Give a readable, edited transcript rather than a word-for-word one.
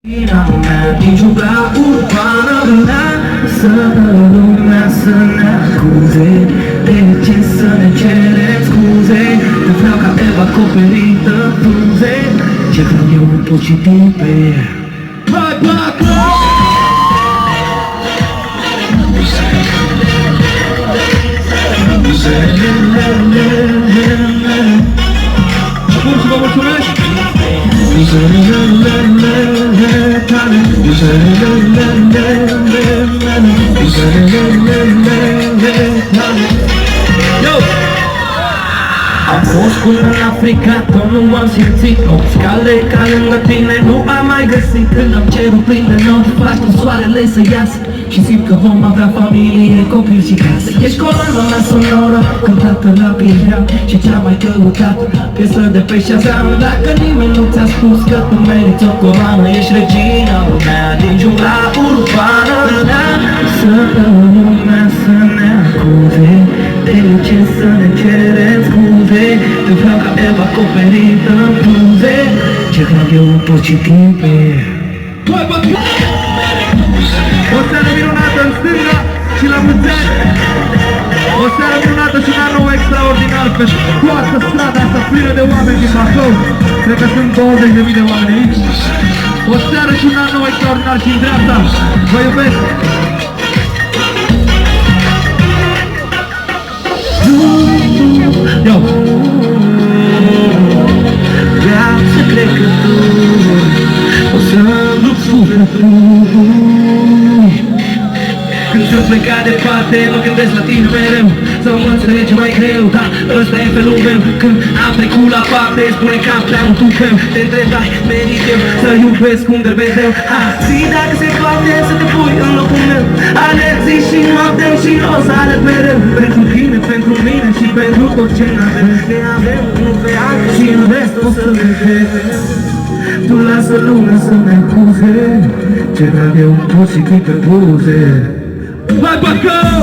Din jungla urbană să lumea să ne acuze. De ce să ne cerem scuze? Te vreau ca Eva acoperită frunze. Ce vreau eu în tot și timpe. Hai, Paco! Acum să vă mulțumesc! Am fost până în Africa, tot nu m-am simțit. Nopți calde ca lângă tine nu am mai găsit. Când am cerul plin de nori, fac un soarele să iasă și simt că vom avea familie, copil și casă. Ești coloana mea sonoră, cântată la pielea și cea mai căutată piesă de pe Shazam. Dacă nimeni nu ți-a spus că tu meriți o coloană, ești regina mea din jungla urbană. Să lumea să ne acuze, de ce să ne cerem scuze? Te vreau ca Eva acoperită în frunze. Ce vreau eu în tot și timpe. O seară minunată în stânga și la mulți ani. O seară minunată și un an nou extraordinar pe toată strada asta plină de oameni din Bacău. Cred că sunt 20.000 de oameni aici. O seară și un an nou extraordinar și în dreapta. Vă iubesc! Yo! Vreau să cred că tu o să-mi rup sufletul. Când sunt plecat departe, mă gândesc la tine mereu. Să mă înțelege mai greu, dar ăsta e felul meu. Când am trecut la parte, spune că am prea mult tupeu. Te întreb, ai merit eu să iubesc cum Dumnezeu. Zi dacă se poate să te pui în locul meu. Alerg zi și noapte și o să alerg mereu. Pentru tine, pentru mine și pentru tot ce n-avem. Ne avem unul pe altul și în rest o să le vedem. Tu lasă lumea să ne acuze. Ce vreau eu pot și pe buze. Vai, Bacău!